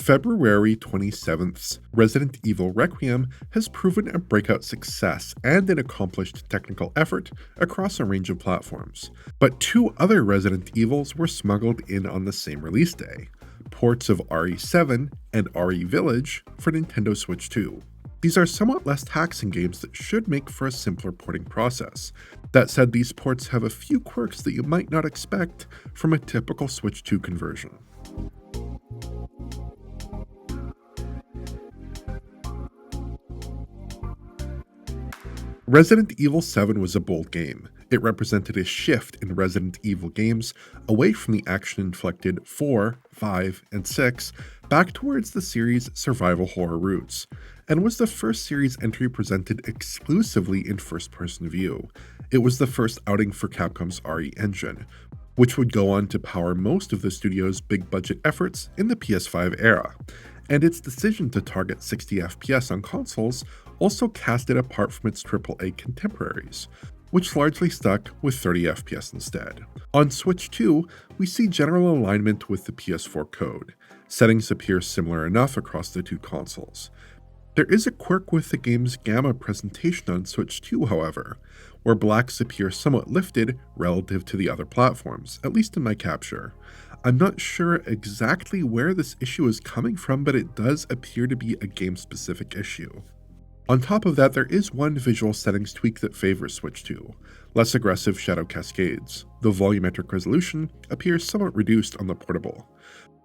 February 27th's Resident Evil Requiem has proven a breakout success and an accomplished technical effort across a range of platforms. But two other Resident Evils were smuggled in on the same release day, ports of RE7 and RE Village for Nintendo Switch 2. These are somewhat less taxing games that should make for a simpler porting process. That said, these ports have a few quirks that you might not expect from a typical Switch 2 conversion. Resident Evil 7 was a bold game. It represented a shift in Resident Evil games away from the action-inflected 4, 5, and 6 back towards the series' survival horror roots, and was the first series entry presented exclusively in first-person view. It was the first outing for Capcom's RE engine, which would go on to power most of the studio's big-budget efforts in the PS5 era, and its decision to target 60 FPS on consoles also cast it apart from its AAA contemporaries, which largely stuck with 30 FPS instead. On Switch 2, we see general alignment with the PS4 code. Settings appear similar enough across the two consoles. There is a quirk with the game's gamma presentation on Switch 2, however, where blacks appear somewhat lifted relative to the other platforms, at least in my capture. I'm not sure exactly where this issue is coming from, but it does appear to be a game-specific issue. On top of that, there is one visual settings tweak that favors Switch 2, less aggressive shadow cascades. The volumetric resolution appears somewhat reduced on the portable.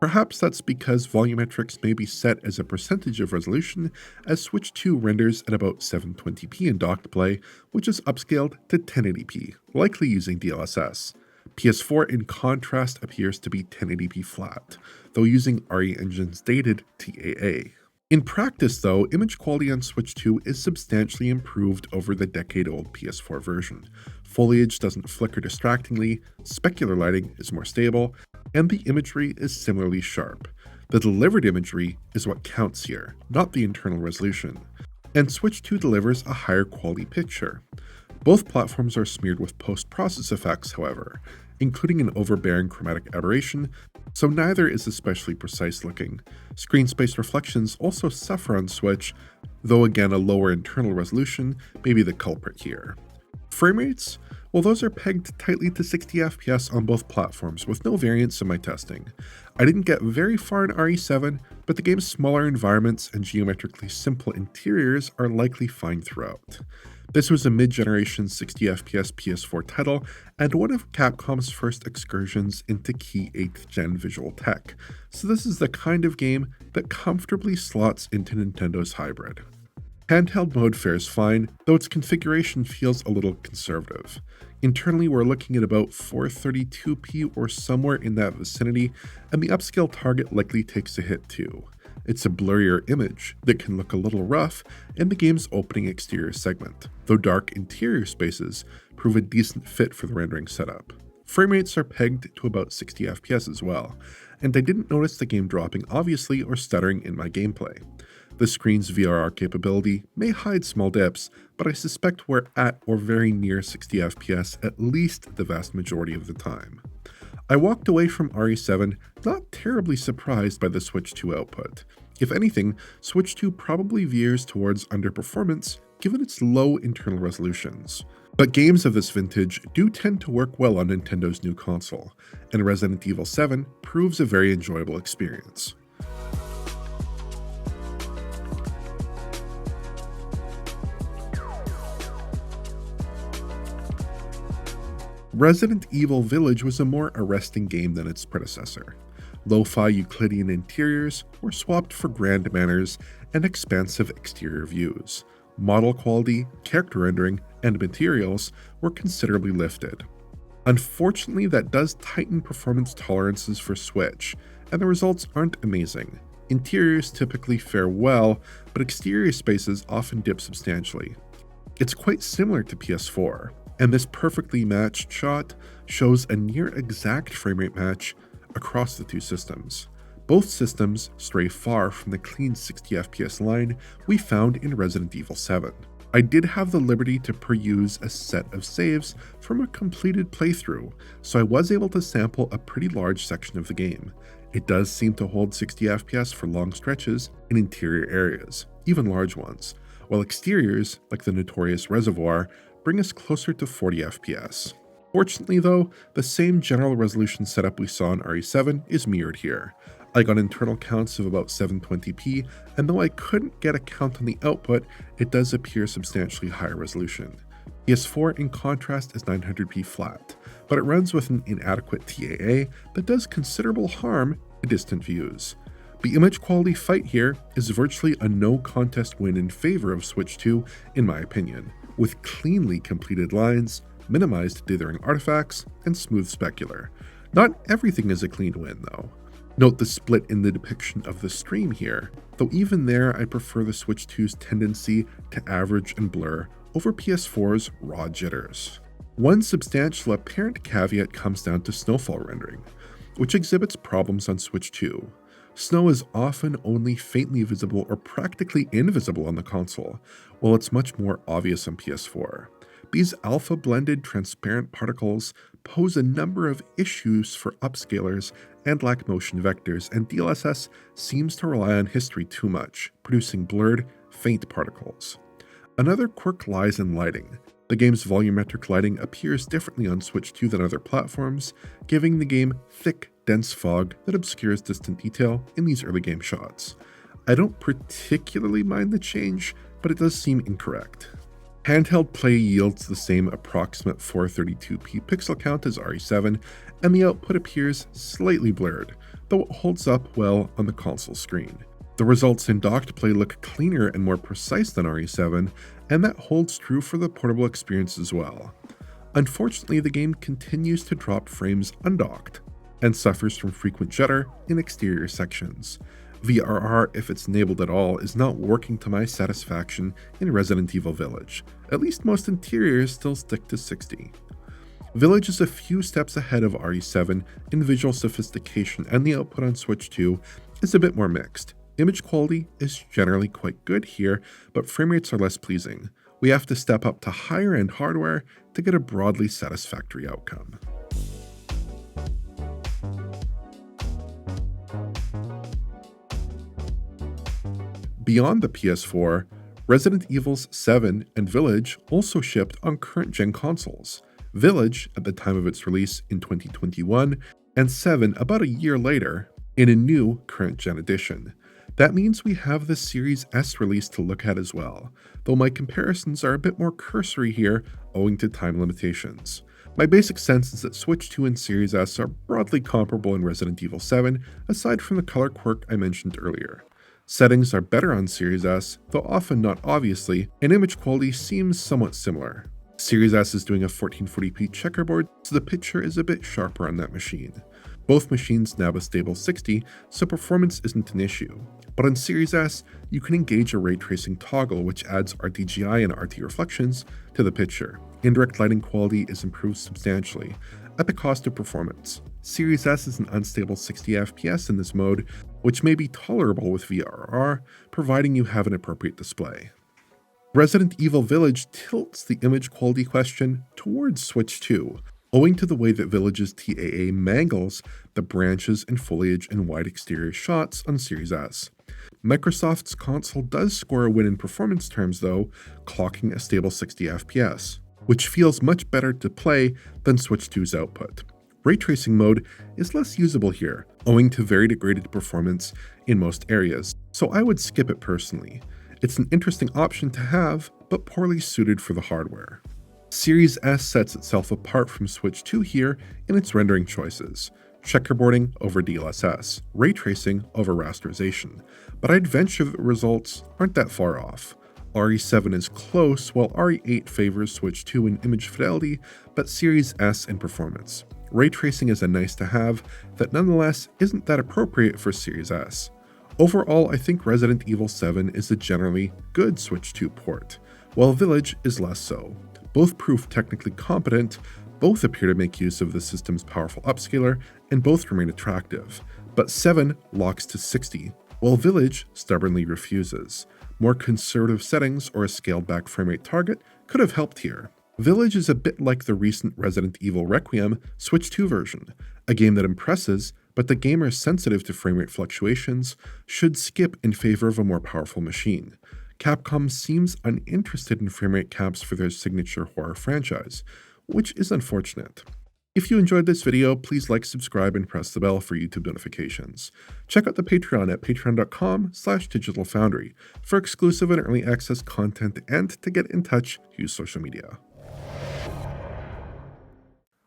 Perhaps that's because volumetrics may be set as a percentage of resolution, as Switch 2 renders at about 720p in docked play, which is upscaled to 1080p, likely using DLSS. PS4 in contrast appears to be 1080p flat, though using RE Engine's dated TAA. In practice though, image quality on Switch 2 is substantially improved over the decade-old PS4 version. Foliage doesn't flicker distractingly, specular lighting is more stable, and the imagery is similarly sharp. The delivered imagery is what counts here, not the internal resolution. And Switch 2 delivers a higher quality picture. Both platforms are smeared with post-process effects, however, including an overbearing chromatic aberration, so neither is especially precise looking. Screen space reflections also suffer on Switch, though again a lower internal resolution may be the culprit here. Frame rates? Well, those are pegged tightly to 60 FPS on both platforms, with no variance in my testing. I didn't get very far in RE7, but the game's smaller environments and geometrically simple interiors are likely fine throughout. This was a mid-generation 60 FPS PS4 title, and one of Capcom's first excursions into key 8th gen visual tech, so this is the kind of game that comfortably slots into Nintendo's hybrid. Handheld mode fares fine, though its configuration feels a little conservative. Internally, we're looking at about 432p or somewhere in that vicinity, and the upscale target likely takes a hit too. It's a blurrier image that can look a little rough in the game's opening exterior segment, though dark interior spaces prove a decent fit for the rendering setup. Frame rates are pegged to about 60 FPS as well, and I didn't notice the game dropping obviously or stuttering in my gameplay. The screen's VRR capability may hide small dips, but I suspect we're at or very near 60 FPS at least the vast majority of the time. I walked away from RE7 not terribly surprised by the Switch 2 output. If anything, Switch 2 probably veers towards underperformance given its low internal resolutions. But games of this vintage do tend to work well on Nintendo's new console, and Resident Evil 7 proves a very enjoyable experience. Resident Evil Village was a more arresting game than its predecessor. Lo-fi Euclidean interiors were swapped for grand manners and expansive exterior views. Model quality, character rendering, and materials were considerably lifted. Unfortunately, that does tighten performance tolerances for Switch, and the results aren't amazing. Interiors typically fare well, but exterior spaces often dip substantially. It's quite similar to PS4, and this perfectly matched shot shows a near-exact framerate match across the two systems. Both systems stray far from the clean 60 FPS line we found in Resident Evil 7. I did have the liberty to peruse a set of saves from a completed playthrough, so I was able to sample a pretty large section of the game. It does seem to hold 60 FPS for long stretches in interior areas, even large ones, while exteriors, like the notorious reservoir, bring us closer to 40 FPS. Fortunately though, the same general resolution setup we saw in RE7 is mirrored here. I got internal counts of about 720p, and though I couldn't get a count on the output, it does appear substantially higher resolution. PS4 in contrast is 900p flat, but it runs with an inadequate TAA that does considerable harm to distant views. The image quality fight here is virtually a no contest win in favor of Switch 2 in my opinion, with cleanly completed lines, minimized dithering artifacts, and smooth specular. Not everything is a clean win though. Note the split in the depiction of the stream here, though even there I prefer the Switch 2's tendency to average and blur over PS4's raw jitters. One substantial apparent caveat comes down to snowfall rendering, which exhibits problems on Switch 2. Snow is often only faintly visible or practically invisible on the console, while it's much more obvious on PS4. These alpha-blended transparent particles pose a number of issues for upscalers and lack motion vectors, and DLSS seems to rely on history too much, producing blurred, faint particles. Another quirk lies in lighting. The game's volumetric lighting appears differently on Switch 2 than other platforms, giving the game thick, dense fog that obscures distant detail in these early game shots. I don't particularly mind the change, but it does seem incorrect. Handheld play yields the same approximate 432p pixel count as RE7, and the output appears slightly blurred, though it holds up well on the console screen. The results in docked play look cleaner and more precise than RE7, and that holds true for the portable experience as well. Unfortunately, the game continues to drop frames undocked, and suffers from frequent jitter in exterior sections. VRR, if it's enabled at all, is not working to my satisfaction in Resident Evil Village. At least most interiors still stick to 60. Village is a few steps ahead of RE7 in visual sophistication, and the output on Switch 2 is a bit more mixed. Image quality is generally quite good here, but frame rates are less pleasing. We have to step up to higher end hardware to get a broadly satisfactory outcome. Beyond the PS4, Resident Evil 7 and Village also shipped on current-gen consoles. Village at the time of its release in 2021, and 7 about a year later in a new current-gen edition. That means we have the Series S release to look at as well, though my comparisons are a bit more cursory here owing to time limitations. My basic sense is that Switch 2 and Series S are broadly comparable in Resident Evil 7, aside from the color quirk I mentioned earlier. Settings are better on Series S, though often not obviously, and image quality seems somewhat similar. Series S is doing a 1440p checkerboard, so the picture is a bit sharper on that machine. Both machines now have a stable 60, so performance isn't an issue. But on Series S, you can engage a ray tracing toggle which adds RTGI and RT reflections to the picture. Indirect lighting quality is improved substantially, at the cost of performance. Series S is an unstable 60 FPS in this mode, which may be tolerable with VRR, providing you have an appropriate display. Resident Evil Village tilts the image quality question towards Switch 2, owing to the way that Village's TAA mangles the branches and foliage and wide exterior shots on Series S. Microsoft's console does score a win in performance terms though, clocking a stable 60 FPS, which feels much better to play than Switch 2's output. Ray tracing mode is less usable here, owing to very degraded performance in most areas, so I would skip it personally. It's an interesting option to have, but poorly suited for the hardware. Series S sets itself apart from Switch 2 here in its rendering choices. Checkerboarding over DLSS, ray tracing over rasterization, but I'd venture that the results aren't that far off. RE7 is close, while RE8 favors Switch 2 in image fidelity, but Series S in performance. Ray tracing is a nice to have that nonetheless isn't that appropriate for Series S. Overall, I think Resident Evil 7 is a generally good Switch 2 port, while Village is less so. Both prove technically competent, both appear to make use of the system's powerful upscaler, and both remain attractive. But 7 locks to 60, while Village stubbornly refuses. More conservative settings or a scaled back framerate target could have helped here. Village is a bit like the recent Resident Evil Requiem Switch 2 version, a game that impresses but the gamers sensitive to frame rate fluctuations should skip in favor of a more powerful machine. Capcom seems uninterested in frame rate caps for their signature horror franchise, which is unfortunate. If you enjoyed this video, please like, subscribe, and press the bell for YouTube notifications. Check out the Patreon at patreon.com/digitalfoundry for exclusive and early access content, and to get in touch, use social media.